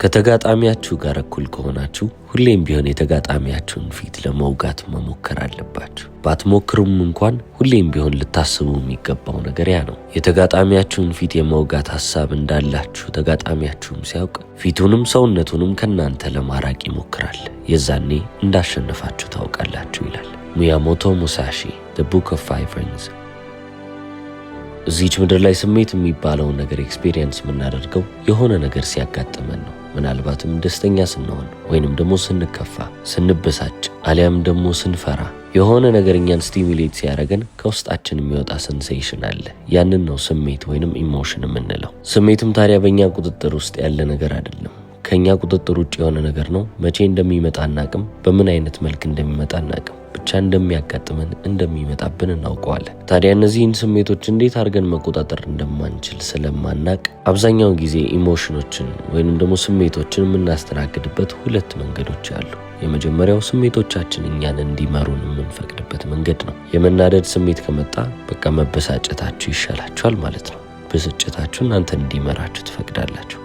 ከተጋጣሚያችሁ ጋር እኩል ከሆናችሁ ሁሌም ቢሆን የተጋጣሚያችሁን ፊት ለመውጋት መሞከር አለባችሁ። ባትሞክሩም እንኳን ሁሌም ቢሆን ልታስቡ የሚገባው ነገር ያ ነው። የተጋጣሚያችሁን ፊት የመውጋት ሐሳብ እንዳላችሁ ተጋጣሚያችሁም ሲያውቅ ፊቱንም ሰውነቱንም ከናንተ ለማራቅ ይሞክራል። የዛኔ እንዳሸነፋችሁ ታውቃላችሁ ይላል ሚያሞቶ ሙሳሺ The Book of Five Rings። እዚች ምድር ላይ ስሜት የሚባለውን ነገር ኤክስፒሪየንስ የምናደርገው የሆነ ነገር ሲያጋጥመን ነው። ምናልባትም ደስተኛ ስንሆን ወይንም ደግሞ ስንከፋ፣ ስንበሳጭ አሊያም ደግሞ ስንፈራ የሆነ ነገር እኛን ስቲሙሌት ሲያደርገን ከውስጣችን የሚወጣ ሴንሴሽን አለ። ያንን ነው ስሜት ወይንም ኢሞሽን የምንለው። ስሜትም ታዲያ በእኛ ቁጥጥር ውስጥ ያለ ነገር አይደለም። ከኛ ቁጥጥር ውጭ የሆነ ነገር ነው። መቼ እንደሚመጣ አናቅም፣ በምን አይነት መልክ እንደሚመጣ አናቅም። ብቻ እንደሚያጋጥመን እንደሚመጣብን እናውቀዋለን። ታዲያ እነዚህን ስሜቶች እንዴት አድርገን መቆጣጠር እንደማንችል ስለማናቅ አብዛኛው ጊዜ ኢሞሽኖችን ወይንም ደግሞ ስሜቶችን የምናስተናግድበት ሁለት መንገዶች አሉ። የመጀመሪያው ስሜቶቻችን እኛን እንዲመሩን የምንፈቅድበት መንገድ ነው። የመናደድ ስሜት ከመጣ በቃ መበሳጨታችሁ ይሻላችኋል ማለት ነው። ብስጭታችሁ እናንተን እንዲመራችሁ ትፈቅዳላችሁ።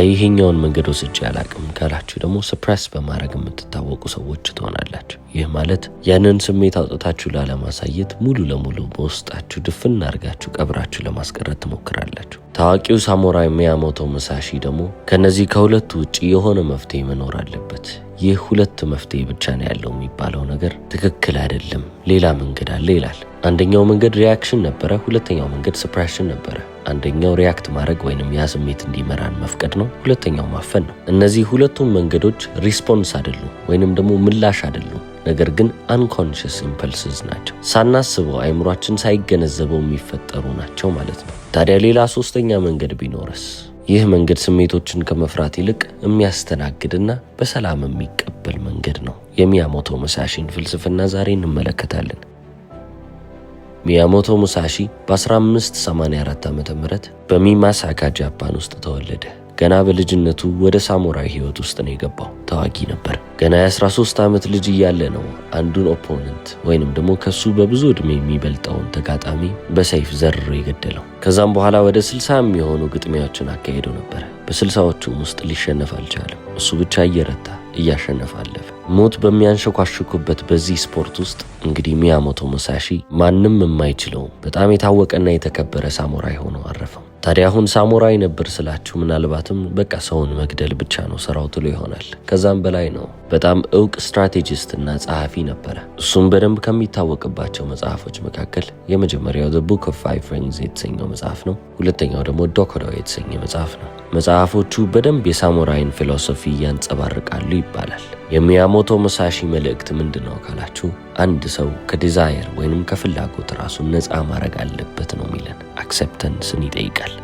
ይሄኛውን መንገድ ወስጄ አላቅም ካላችሁ ደግሞ ሰፕሬስ በማድረግ የምትታወቁ ሰዎች ትሆናላችሁ። ይህ ማለት ያንን ስሜት አውጥታችሁ ላለማሳየት ሙሉ ለሙሉ በውስጣችሁ ድፍን አድርጋችሁ ቀብራችሁ ለማስቀረት ትሞክራላችሁ። ታዋቂው ሳሙራይ ሚያሞቶ ሙሳሺ ደግሞ ከነዚህ ከሁለቱ ውጪ የሆነ መፍትሄ መኖር አለበት። ይህ ሁለት መፍትሄ ብቻ ነው ያለው የሚባለው ነገር ትክክል አይደለም፣ ሌላ መንገድ አለ ይላል። አንደኛው መንገድ ሪያክሽን ነበረ፣ ሁለተኛው መንገድ ሰፕሬሽን ነበረ። አንደኛው ሪያክት ማድረግ ወይንም ያ ስሜት እንዲመራን መፍቀድ ነው፣ ሁለተኛው ማፈን ነው። እነዚህ ሁለቱም መንገዶች ሪስፖንስ አይደሉም ወይንም ደግሞ ምላሽ አይደሉም፣ ነገር ግን አንኮንሽስ ኢምፐልስስ ናቸው። ሳናስበው አይምሯችን ሳይገነዘበው የሚፈጠሩ ናቸው ማለት ነው። ታዲያ ሌላ ሶስተኛ መንገድ ቢኖርስ? ይህ መንገድ ስሜቶችን ከመፍራት ይልቅ የሚያስተናግድና በሰላም የሚቀበል መንገድ ነው። የሚያሞቶ ሙሳሺን ፍልስፍና ዛሬ እንመለከታለን። ሚያሞቶ ሙሳሺ በ1584 ዓ.ም በሚማሳካ ጃፓን ውስጥ ተወለደ። ገና በልጅነቱ ወደ ሳሙራይ ህይወት ውስጥ ነው የገባው። ተዋጊ ነበር። ገና የ13 ዓመት ልጅ እያለ ነው አንዱን ኦፖነንት ወይንም ደግሞ ከሱ በብዙ ዕድሜ የሚበልጠውን ተጋጣሚ በሰይፍ ዘርሮ የገደለው። ከዛም በኋላ ወደ 60 የሚሆኑ ግጥሚያዎችን አካሄዶ ነበር። በ60ዎቹም ውስጥ ሊሸነፍ አልቻለም። እሱ ብቻ እየረታ እያሸነፈ አለፈ። ሞት በሚያንሸኳሽኩበት በዚህ ስፖርት ውስጥ እንግዲህ ሚያሞቶ ሙሳሺ ማንም የማይችለው በጣም የታወቀና የተከበረ ሳሙራይ ሆኖ አረፈው። ታዲያ አሁን ሳሙራይ ነበር ስላችሁ ምናልባትም በቃ ሰውን መግደል ብቻ ነው ስራው ትሎ ይሆናል። ከዛም በላይ ነው። በጣም እውቅ ስትራቴጂስትና ጸሐፊ ነበረ። እሱም በደንብ ከሚታወቅባቸው መጽሐፎች መካከል የመጀመሪያው The Book of Five Rings የተሰኘው መጽሐፍ ነው። ሁለተኛው ደግሞ ዶኮዶ የተሰኘ መጽሐፍ ነው። መጽሐፎቹ በደንብ የሳሙራይን ፊሎሶፊ ያንጸባርቃሉ ይባላል። የሚያሞቶ ሙሳሺ መልእክት ምንድነው ካላችሁ አንድ ሰው ከዲዛየር ወይንም ከፍላጎት ራሱን ነፃ ማድረግ አለበት ነው የሚለን። አክሴፕተንስን ይጠይቃል።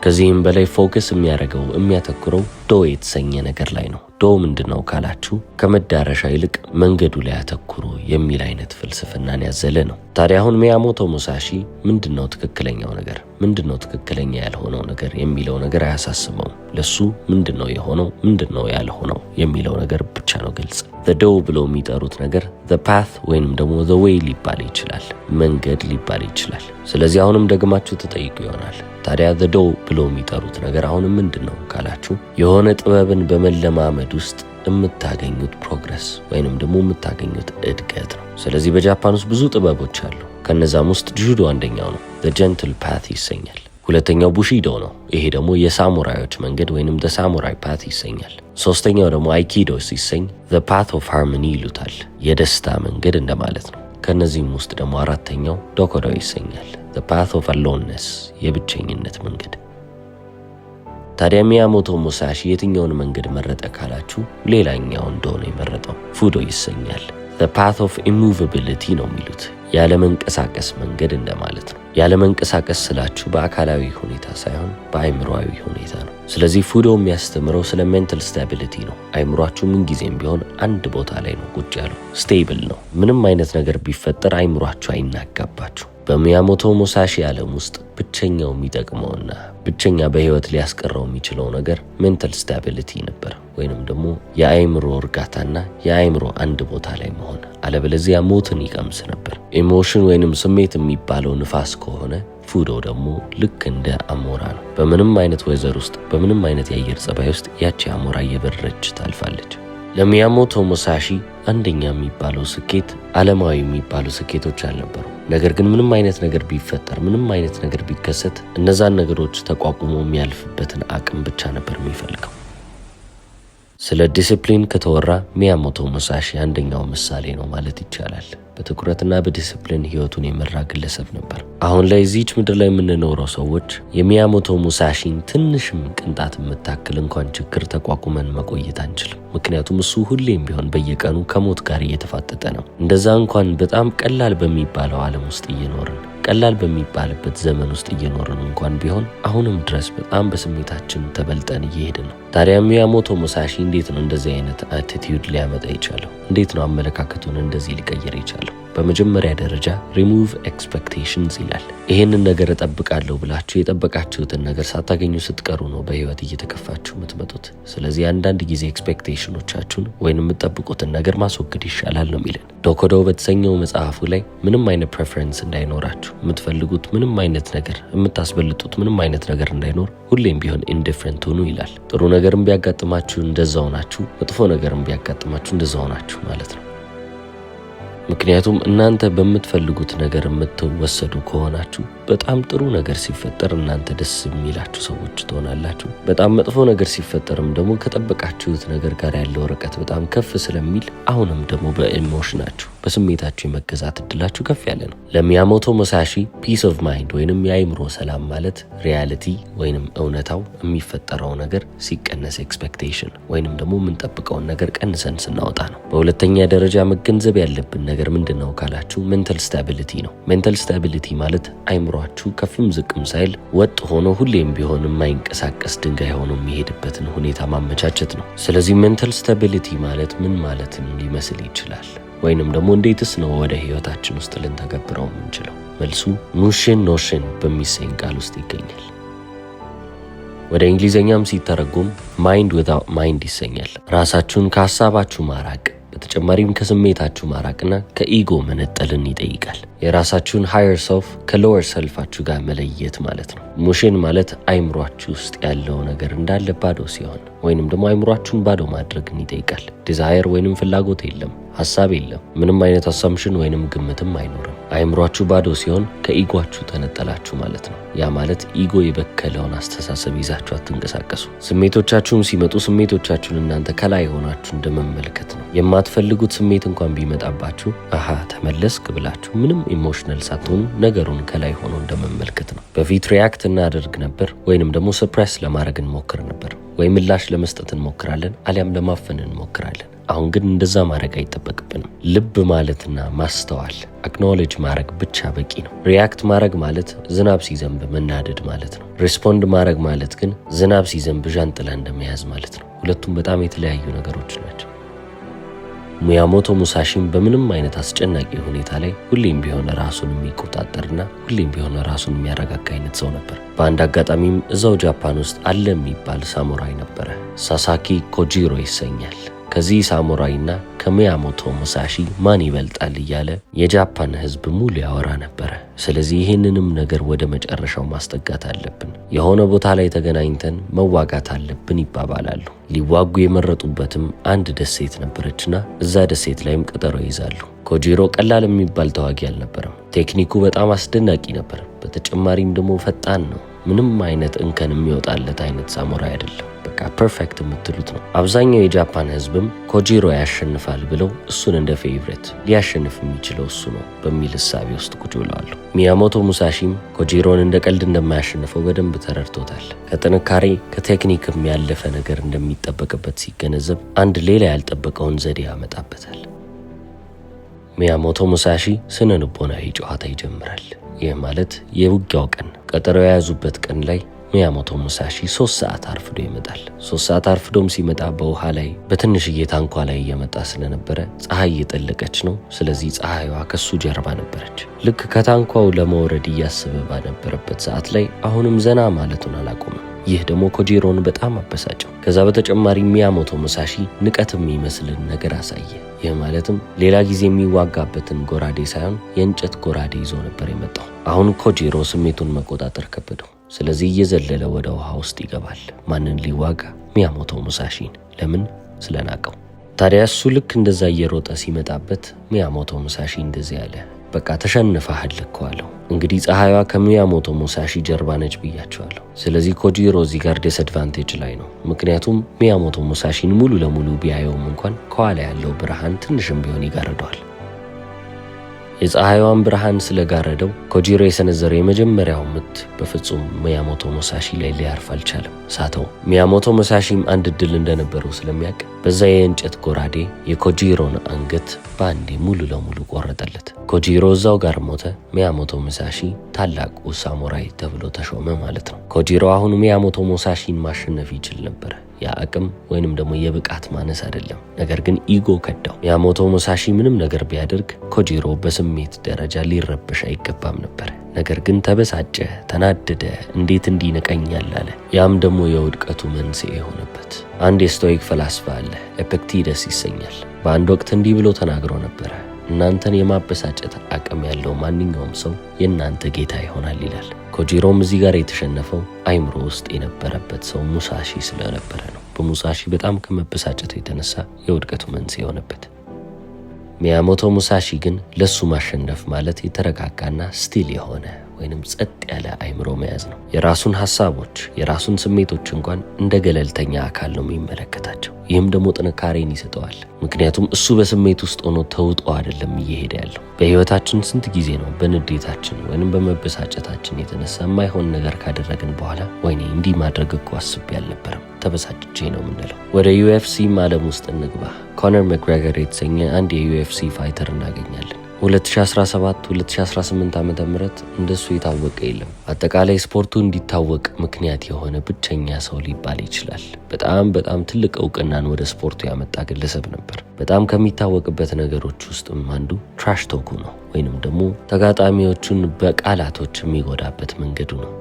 ከዚህም በላይ ፎከስ የሚያደርገው የሚያተኩረው ዶ የተሰኘ ነገር ላይ ነው። ዶ ምንድነው ካላችሁ ከመዳረሻ ይልቅ መንገዱ ላይ አተኩሮ የሚል አይነት ፍልስፍናን ያዘለ ነው። ታዲያ አሁን ሚያሞቶ ሙሳሺ ምንድነው ትክክለኛው ነገር፣ ምንድነው ትክክለኛ ያልሆነው ነገር የሚለው ነገር አያሳስበውም። ለሱ ምንድነው የሆነው፣ ምንድነው ያልሆነው የሚለው ነገር ብቻ ነው ግልጽ። the dough ብሎ የሚጠሩት ነገር the path ወይንም ደግሞ the way ሊባል ይችላል፣ መንገድ ሊባል ይችላል። ስለዚህ አሁንም ደግማችሁ ተጠይቁ ይሆናል ታዲያ the dough ብሎ የሚጠሩት ነገር አሁንም ምንድነው ካላችሁ የሆነ ጥበብን በመለማመድ ውስጥ የምታገኙት ፕሮግረስ ወይንም ደግሞ የምታገኙት እድገት ነው። ስለዚህ በጃፓን ውስጥ ብዙ ጥበቦች አሉ። ከነዛም ውስጥ ጁዶ አንደኛው ነው። the gentle path ይሰኛል። ሁለተኛው ቡሺዶ ነው። ይሄ ደግሞ የሳሙራዮች መንገድ ወይንም the samurai path ይሰኛል። ሶስተኛው ደግሞ አይኪዶ ሲሰኝ the path of harmony ይሉታል፣ የደስታ መንገድ እንደማለት ነው። ከነዚህም ውስጥ ደግሞ አራተኛው ዶኮዶ ይሰኛል፣ the path of aloneness የብቸኝነት መንገድ። ታዲያ ሚያሞቶ ሙሳሺ የትኛውን መንገድ መረጠ ካላችሁ ሌላኛውን እንደሆነ የመረጠው ፉዶ ይሰኛል። the path of immovability ነው የሚሉት፣ ያለመንቀሳቀስ መንገድ እንደማለት ነው። ያለመንቀሳቀስ ስላችሁ በአካላዊ ሁኔታ ሳይሆን በአይምሮአዊ ሁኔታ ነው። ስለዚህ ፉዶ የሚያስተምረው ስለ ሜንታል ስታቢሊቲ ነው። አይምሯችሁ ምን ጊዜም ቢሆን አንድ ቦታ ላይ ነው ቁጭ ያለው፣ ስቴብል ነው። ምንም አይነት ነገር ቢፈጠር አይምሯችሁ አይናጋባችሁ። በሚያሞቶ ሙሳሺ ዓለም ውስጥ ብቸኛው የሚጠቅመውና ብቸኛ በህይወት ሊያስቀረው የሚችለው ነገር ሜንታል ስታቢሊቲ ነበር፣ ወይንም ደግሞ የአእምሮ እርጋታና የአእምሮ አንድ ቦታ ላይ መሆን። አለበለዚያ ሞትን ይቀምስ ነበር። ኢሞሽን ወይንም ስሜት የሚባለው ንፋስ ከሆነ ፉዶ ደግሞ ልክ እንደ አሞራ ነው። በምንም አይነት ወይዘር ውስጥ በምንም አይነት የአየር ጸባይ ውስጥ ያቺ አሞራ እየበረረች ታልፋለች። ለሚያሞቶ ሙሳሺ አንደኛ የሚባለው ስኬት ዓለማዊ የሚባሉ ስኬቶች አልነበሩ። ነገር ግን ምንም አይነት ነገር ቢፈጠር፣ ምንም አይነት ነገር ቢከሰት እነዛን ነገሮች ተቋቁሞ የሚያልፍበትን አቅም ብቻ ነበር የሚፈልገው። ስለ ዲሲፕሊን ከተወራ ሚያሞቶ ሙሳሺ አንደኛው ምሳሌ ነው ማለት ይቻላል። በትኩረትና በዲሲፕሊን ህይወቱን የመራ ግለሰብ ነበር። አሁን ላይ እዚች ምድር ላይ የምንኖረው ሰዎች የሚያሞቶ ሙሳሺን ትንሽም ቅንጣት የምታክል እንኳን ችግር ተቋቁመን መቆየት አንችልም። ምክንያቱም እሱ ሁሌም ቢሆን በየቀኑ ከሞት ጋር እየተፋጠጠ ነው። እንደዛ እንኳን በጣም ቀላል በሚባለው ዓለም ውስጥ እየኖርን ቀላል በሚባልበት ዘመን ውስጥ እየኖርን እንኳን ቢሆን አሁንም ድረስ በጣም በስሜታችን ተበልጠን እየሄድን ነው። ታዲያ ሚያሞቶ ሙሳሺ እንዴት ነው እንደዚህ አይነት አቲቲዩድ ሊያመጣ የቻለው? እንዴት ነው አመለካከቱን እንደዚህ ሊቀየር የቻለው? በመጀመሪያ ደረጃ ሪሙቭ ኤክስፔክቴሽንስ ይላል። ይሄንን ነገር እጠብቃለሁ ብላችሁ የጠበቃችሁትን ነገር ሳታገኙ ስትቀሩ ነው በህይወት እየተከፋችሁ የምትመጡት። ስለዚህ አንዳንድ ጊዜ ኤክስፔክቴሽኖቻችሁን ወይንም የምትጠብቁትን ነገር ማስወገድ ይሻላል ነው የሚለን። ዶኮዶ በተሰኘው መጽሐፉ ላይ ምንም አይነት ፕሬፈረንስ እንዳይኖራችሁ፣ የምትፈልጉት ምንም አይነት ነገር፣ የምታስበልጡት ምንም አይነት ነገር እንዳይኖር ሁሌም ቢሆን ኢንዲፍረንት ሁኑ ይላል። ጥሩ ነገርም ቢያጋጥማችሁ እንደዛው ናችሁ፣ መጥፎ ነገርም ቢያጋጥማችሁ እንደዛው ናችሁ ማለት ነው። ምክንያቱም እናንተ በምትፈልጉት ነገር የምትወሰዱ ከሆናችሁ በጣም ጥሩ ነገር ሲፈጠር እናንተ ደስ የሚላችሁ ሰዎች ትሆናላችሁ። በጣም መጥፎ ነገር ሲፈጠርም ደግሞ ከጠበቃችሁት ነገር ጋር ያለው ርቀት በጣም ከፍ ስለሚል አሁንም ደግሞ በኢሞሽናችሁ በስሜታችሁ የመገዛት እድላችሁ ከፍ ያለ ነው። ለሚያሞቶ ሙሳሺ ፒስ ኦፍ ማይንድ ወይንም የአእምሮ ሰላም ማለት ሪያሊቲ ወይንም እውነታው የሚፈጠረው ነገር ሲቀነስ ኤክስፔክቴሽን ወይንም ደግሞ የምንጠብቀውን ነገር ቀንሰን ስናወጣ ነው። በሁለተኛ ደረጃ መገንዘብ ያለብን ነገር ምንድነው ካላችሁ ሜንታል ስታቢሊቲ ነው። ሜንታል ስታቢሊቲ ማለት አእምሯችሁ ከፍም ዝቅም ሳይል ወጥ ሆኖ ሁሌም ቢሆን የማይንቀሳቀስ ድንጋይ ሆኖ የሚሄድበትን ሁኔታ ማመቻቸት ነው። ስለዚህ ሜንታል ስታቢሊቲ ማለት ምን ማለትን ሊመስል ይችላል? ወይንም ደግሞ እንዴትስ ነው ወደ ህይወታችን ውስጥ ልንተገብረው የምንችለው? መልሱ ኑሽን ኖሽን በሚሰኝ ቃል ውስጥ ይገኛል። ወደ እንግሊዘኛም ሲተረጎም ማይንድ ዊዛውት ማይንድ ይሰኛል። ራሳችሁን ከሀሳባችሁ ማራቅ፣ በተጨማሪም ከስሜታችሁ ማራቅና ከኢጎ መነጠልን ይጠይቃል። የራሳችሁን ሃየር ሰልፍ ከሎወር ሰልፋችሁ ጋር መለየት ማለት ነው። ሙሽን ማለት አይምሯችሁ ውስጥ ያለው ነገር እንዳለ ባዶ ሲሆን ወይንም ደግሞ አይምሯችሁን ባዶ ማድረግን ይጠይቃል። ዲዛየር ወይንም ፍላጎት የለም፣ ሐሳብ የለም፣ ምንም አይነት አሳምሽን ወይንም ግምትም አይኖርም። አይምሯችሁ ባዶ ሲሆን ከኢጓችሁ ተነጠላችሁ ማለት ነው። ያ ማለት ኢጎ የበከለውን አስተሳሰብ ይዛችሁ አትንቀሳቀሱ። ስሜቶቻችሁም ሲመጡ ስሜቶቻችሁን እናንተ ከላይ ሆናችሁ እንደመመልከት ነው። የማትፈልጉት ስሜት እንኳን ቢመጣባችሁ አሃ ተመለስክ ብላችሁ ምንም ኢሞሽናል ሳትሆኑ ነገሩን ከላይ ሆኖ እንደመመልከት ነው። በፊት ሪያክት እናደርግ ነበር ወይንም ደግሞ ሰፕሬስ ለማድረግ እንሞክር ነበር፣ ወይ ምላሽ ለመስጠት እንሞክራለን፣ አሊያም ለማፈን እንሞክራለን። አሁን ግን እንደዛ ማድረግ አይጠበቅብንም። ልብ ማለትና ማስተዋል አክኖሌጅ ማድረግ ብቻ በቂ ነው። ሪያክት ማድረግ ማለት ዝናብ ሲዘንብ መናደድ ማለት ነው። ሪስፖንድ ማድረግ ማለት ግን ዝናብ ሲዘንብ ዣንጥላ እንደመያዝ ማለት ነው። ሁለቱም በጣም የተለያዩ ነገሮች ናቸው። ሚያሞቶ ሙሳሺም በምንም አይነት አስጨናቂ ሁኔታ ላይ ሁሌም ቢሆን ራሱን የሚቆጣጠርና ሁሌም ቢሆን ራሱን የሚያረጋጋ አይነት ሰው ነበር። በአንድ አጋጣሚም እዛው ጃፓን ውስጥ አለ የሚባል ሳሙራይ ነበረ። ሳሳኪ ኮጂሮ ይሰኛል። ከዚህ ሳሙራይና ከሚያሞቶ ሙሳሺ ማን ይበልጣል እያለ የጃፓን ሕዝብ ሙሉ ያወራ ነበረ። ስለዚህ ይህንንም ነገር ወደ መጨረሻው ማስጠጋት አለብን፣ የሆነ ቦታ ላይ ተገናኝተን መዋጋት አለብን ይባባላሉ። ሊዋጉ የመረጡበትም አንድ ደሴት ነበረችና እዛ ደሴት ላይም ቀጠሮ ይዛሉ። ኮጂሮ ቀላል የሚባል ተዋጊ አልነበረም። ቴክኒኩ በጣም አስደናቂ ነበር። በተጨማሪም ደግሞ ፈጣን ነው። ምንም አይነት እንከን የሚወጣለት አይነት ሳሙራይ አይደለም። በቃ ፐርፌክት የምትሉት ነው። አብዛኛው የጃፓን ህዝብም ኮጂሮ ያሸንፋል ብለው እሱን እንደ ፌቨሬት ሊያሸንፍ የሚችለው እሱ ነው በሚል እሳቤ ውስጥ ቁጭ ብለዋል። ሚያሞቶ ሙሳሺም ኮጂሮን እንደ ቀልድ እንደማያሸንፈው በደንብ ተረድቶታል። ከጥንካሬ ከቴክኒክም ያለፈ ነገር እንደሚጠበቅበት ሲገነዘብ አንድ ሌላ ያልጠበቀውን ዘዴ ያመጣበታል። ሚያሞቶ ሙሳሺ ስነ ልቦናዊ ጨዋታ ይጀምራል። ይህ ማለት የውጊያው ቀን ቀጠሮ የያዙበት ቀን ላይ ሚያሞቶ ሙሳሺ 3 ሰዓት አርፍዶ ይመጣል። 3 ሰዓት አርፍዶም ሲመጣ በውሃ ላይ በትንሽዬ ታንኳ ላይ እየመጣ ስለነበረ ፀሐይ እየጠለቀች ነው። ስለዚህ ፀሐይዋ ከሱ ጀርባ ነበረች። ልክ ከታንኳው ለመውረድ እያሰበ ባነበረበት ሰዓት ላይ አሁንም ዘና ማለቱን አላቆመም። ይህ ደግሞ ኮጂሮን በጣም አበሳጨው። ከዛ በተጨማሪ ሚያሞቶ ሙሳሺ ንቀት የሚመስልን ነገር አሳየ። ይህ ማለትም ሌላ ጊዜ የሚዋጋበትን ጎራዴ ሳይሆን የእንጨት ጎራዴ ይዞ ነበር የመጣው። አሁን ኮጂሮ ስሜቱን መቆጣጠር ከበደው። ስለዚህ እየዘለለ ወደ ውሃ ውስጥ ይገባል። ማንን ሊዋጋ? ሚያሞቶ ሙሳሺን። ለምን? ስለናቀው። ታዲያ እሱ ልክ እንደዛ እየሮጠ ሲመጣበት ሚያሞቶ ሙሳሺ እንደዚህ ያለ፣ በቃ ተሸንፈሃል እኮ አለው። እንግዲህ ፀሐይዋ ከሚያሞቶ ሙሳሺ ጀርባ ነች ብያቸዋለሁ። ስለዚህ ኮጂሮ እዚህ ጋር ዲስአድቫንቴጅ ላይ ነው። ምክንያቱም ሚያሞቶ ሙሳሺን ሙሉ ለሙሉ ቢያየውም እንኳን ከኋላ ያለው ብርሃን ትንሽም ቢሆን ይጋርደዋል። የፀሐይዋን ብርሃን ስለጋረደው ኮጂሮ የሰነዘረው የመጀመሪያው ምት በፍጹም ሚያሞቶ ሙሳሺ ላይ ሊያርፍ አልቻለም። ሳተው። ሚያሞቶ ሙሳሺም አንድ እድል እንደነበረው ስለሚያውቅ በዛ የእንጨት ጎራዴ የኮጂሮን አንገት በአንዴ ሙሉ ለሙሉ ቆረጠለት። ኮጂሮ እዛው ጋር ሞተ። ሚያሞቶ ሙሳሺ ታላቁ ሳሙራይ ተብሎ ተሾመ ማለት ነው። ኮጂሮ አሁን ሚያሞቶ ሙሳሺን ማሸነፍ ይችል ነበር። የአቅም ወይንም ደግሞ የብቃት ማነስ አይደለም። ነገር ግን ኢጎ ከዳው። ሚያሞቶ ሙሳሺ ምንም ነገር ቢያደርግ ኮጂሮ በስሜት ደረጃ ሊረበሽ አይገባም ነበር። ነገር ግን ተበሳጨ፣ ተናደደ። እንዴት እንዲንቀኛል አለ። ያም ደግሞ የውድቀቱ መንስኤ ሆነበት። አንድ የስቶይክ ፈላስፋ አለ፣ ኤፒክቴደስ ይሰኛል። በአንድ ወቅት እንዲህ ብሎ ተናግሮ ነበረ፣ እናንተን የማበሳጨት አቅም ያለው ማንኛውም ሰው የእናንተ ጌታ ይሆናል ይላል። ኮጂሮም እዚህ ጋር የተሸነፈው አይምሮ ውስጥ የነበረበት ሰው ሙሳሺ ስለነበረ ነው። በሙሳሺ በጣም ከመበሳጨቱ የተነሳ የውድቀቱ መንስኤ ሆነበት። ሚያሞቶ ሙሳሺ ግን ለሱ ማሸነፍ ማለት የተረጋጋና ስቲል የሆነ ወይንም ጸጥ ያለ አይምሮ መያዝ ነው። የራሱን ሐሳቦች፣ የራሱን ስሜቶች እንኳን እንደ ገለልተኛ አካል ነው የሚመለከታቸው። ይህም ደግሞ ጥንካሬን ይሰጠዋል። ምክንያቱም እሱ በስሜት ውስጥ ሆኖ ተውጦ አይደለም እየሄደ ያለው። በህይወታችን ስንት ጊዜ ነው በንዴታችን ወይንም በመበሳጨታችን የተነሳ የማይሆን ነገር ካደረግን በኋላ ወይኔ እንዲህ ማድረግ እኮ አስቤ አልነበረም ተበሳጭቼ ነው የምንለው። ወደ ዩኤፍሲ ዓለም ውስጥ እንግባ። ኮነር መክግራገር የተሰኘ አንድ የዩኤፍሲ ፋይተር እናገኛለን። 2017-2018 ዓመተ ምህረት እንደሱ የታወቀ የለም። አጠቃላይ ስፖርቱ እንዲታወቅ ምክንያት የሆነ ብቸኛ ሰው ሊባል ይችላል። በጣም ትልቅ እውቅናን ወደ ስፖርቱ ያመጣ ግለሰብ ነበር። በጣም ከሚታወቅበት ነገሮች ውስጥም አንዱ ትራሽ ቶኩ ነው፣ ወይንም ደግሞ ተጋጣሚዎቹን በቃላቶች የሚጎዳበት መንገዱ ነው።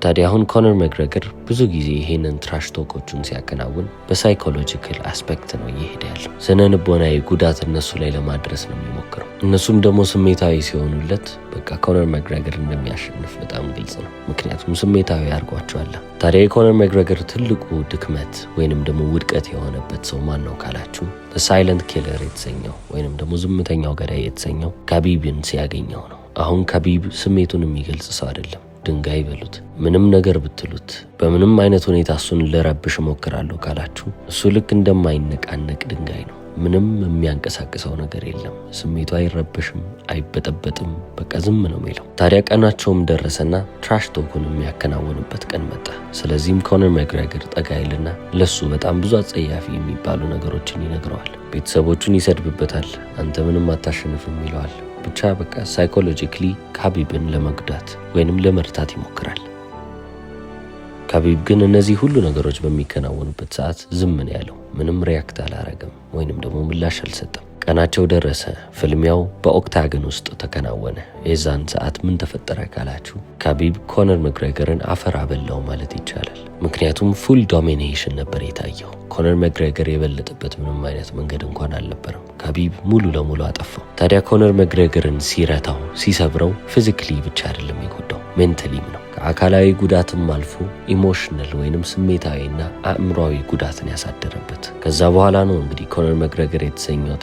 ታዲያ አሁን ኮነር መክግራገር ብዙ ጊዜ ይሄንን ትራሽ ቶኮቹን ሲያከናውን በሳይኮሎጂካል አስፔክት ነው እየሄደ ያለው። ስነ ልቦናዊ ጉዳት እነሱ ላይ ለማድረስ ነው የሚሞክረው። እነሱም ደግሞ ስሜታዊ ሲሆኑለት በቃ ኮነር መክግራገር እንደሚያሸንፍ በጣም ግልጽ ነው። ምክንያቱም ስሜታዊ ያርጓቸዋል። ታዲያ የኮነር መክግራገር ትልቁ ድክመት ወይንም ደግሞ ውድቀት የሆነበት ሰው ማን ነው ካላችሁ ሳይለንት ኪለር የተሰኘው ወይንም ደግሞ ዝምተኛው ገዳይ የተሰኘው ካቢብን ሲያገኘው ነው። አሁን ካቢብ ስሜቱን የሚገልጽ ሰው አይደለም። ድንጋይ በሉት፣ ምንም ነገር ብትሉት፣ በምንም አይነት ሁኔታ እሱን ልረብሽ እሞክራለሁ ካላችሁ እሱ ልክ እንደማይነቃነቅ ድንጋይ ነው። ምንም የሚያንቀሳቅሰው ነገር የለም። ስሜቱ አይረበሽም፣ አይበጠበጥም። በቃ ዝም ነው የሚለው። ታዲያ ቀናቸውም ደረሰና ትራሽ ቶኩን የሚያከናውንበት ቀን መጣ። ስለዚህም ኮነር መክግራገር ጠጋ ይልና ለሱ በጣም ብዙ አጸያፊ የሚባሉ ነገሮችን ይነግረዋል። ቤተሰቦቹን ይሰድብበታል። አንተ ምንም አታሸንፍም ይለዋል። ብቻ በቃ ሳይኮሎጂካሊ ካቢብን ለመጉዳት ወይንም ለመርታት ይሞክራል። ካቢብ ግን እነዚህ ሁሉ ነገሮች በሚከናወኑበት ሰዓት ዝም ነው ያለው። ምንም ሪያክት አላረገም ወይንም ደግሞ ምላሽ አልሰጠም። ቀናቸው ደረሰ። ፍልሚያው በኦክታገን ውስጥ ተከናወነ። የዛን ሰዓት ምን ተፈጠረ ካላችሁ ካቢብ ኮነር መክግራገርን አፈር አበላው ማለት ይቻላል። ምክንያቱም ፉል ዶሚኔሽን ነበር የታየው። ኮነር መክግራገር የበለጠበት ምንም አይነት መንገድ እንኳን አልነበረም። ካቢብ ሙሉ ለሙሉ አጠፋው። ታዲያ ኮነር መክግራገርን ሲረታው፣ ሲሰብረው ፊዚካሊ ብቻ አይደለም የጎዳው፣ ሜንታሊም ነው። ከአካላዊ ጉዳትም አልፎ ኢሞሽናል ወይንም ስሜታዊና አእምሯዊ ጉዳትን ያሳደረበት። ከዛ በኋላ ነው እንግዲህ ኮነር መክግራገር የተሰኘው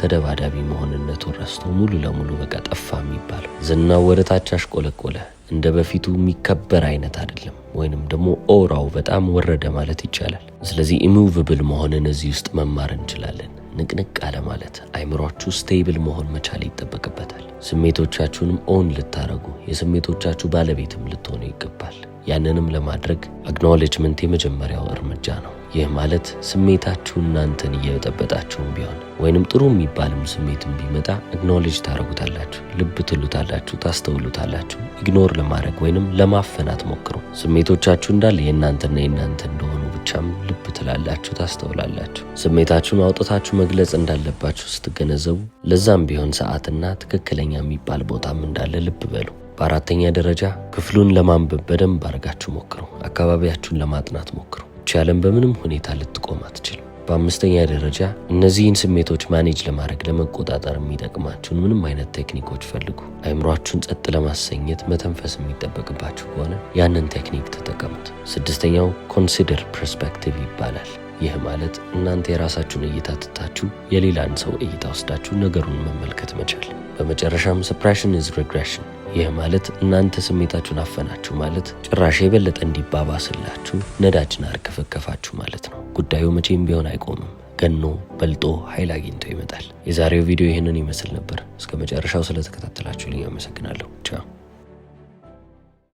ተደባዳቢ መሆንነቱን ረስቶ ሙሉ ለሙሉ በቃ ጠፋ የሚባለው። ዝናው ወደ ታች አሽቆለቆለ። እንደ በፊቱ የሚከበር አይነት አይደለም፣ ወይንም ደግሞ ኦራው በጣም ወረደ ማለት ይቻላል። ስለዚህ ኢሙቪብል መሆንን እዚህ ውስጥ መማር እንችላለን። ንቅንቅ አለ ማለት አይምሯችሁ ስቴብል መሆን መቻል ይጠበቅበታል። ስሜቶቻችሁንም ኦን ልታረጉ የስሜቶቻችሁ ባለቤትም ልትሆኑ ይገባል። ያንንም ለማድረግ አክኖሌጅመንት የመጀመሪያው እርምጃ ነው። ይህ ማለት ስሜታችሁ እናንተን እየበጠበጣችሁም ቢሆን ወይንም ጥሩ የሚባልም ስሜትም ቢመጣ አክኖሌጅ ታደርጉታላችሁ፣ ልብ ትሉታላችሁ፣ ታስተውሉታላችሁ። ኢግኖር ለማድረግ ወይንም ለማፈን አትሞክሩ። ስሜቶቻችሁ እንዳለ የእናንተና የእናንተ እንደሆኑ ብቻም ልብ ትላላችሁ፣ ታስተውላላችሁ። ስሜታችሁን አውጥታችሁ መግለጽ እንዳለባችሁ ስትገነዘቡ ለዛም ቢሆን ሰዓትና ትክክለኛ የሚባል ቦታም እንዳለ ልብ በሉ። በአራተኛ ደረጃ ክፍሉን ለማንበብ በደንብ አድርጋችሁ ሞክሩ። አካባቢያችሁን ለማጥናት ሞክሩ። ቻለም በምንም ሁኔታ ልትቆም አትችልም። በአምስተኛ ደረጃ እነዚህን ስሜቶች ማኔጅ ለማድረግ ለመቆጣጠር የሚጠቅማችሁን ምንም አይነት ቴክኒኮች ፈልጉ። አእምሯችሁን ጸጥ ለማሰኘት መተንፈስ የሚጠበቅባችሁ ከሆነ ያንን ቴክኒክ ተጠቀሙት። ስድስተኛው ኮንሲደር ፐርስፔክቲቭ ይባላል። ይህ ማለት እናንተ የራሳችሁን እይታ ትታችሁ የሌላን ሰው እይታ ወስዳችሁ ነገሩን መመልከት መቻል። በመጨረሻም ሰፕሬሽን ኢዝ ሪግሬሽን። ይህ ማለት እናንተ ስሜታችሁን አፈናችሁ ማለት ጭራሽ የበለጠ እንዲባባስላችሁ ነዳጅን አርከፈከፋችሁ ማለት ነው። ጉዳዩ መቼም ቢሆን አይቆምም። ገኖ በልጦ ኃይል አግኝቶ ይመጣል። የዛሬው ቪዲዮ ይህንን ይመስል ነበር። እስከ መጨረሻው ስለተከታተላችሁልኝ አመሰግናለሁ።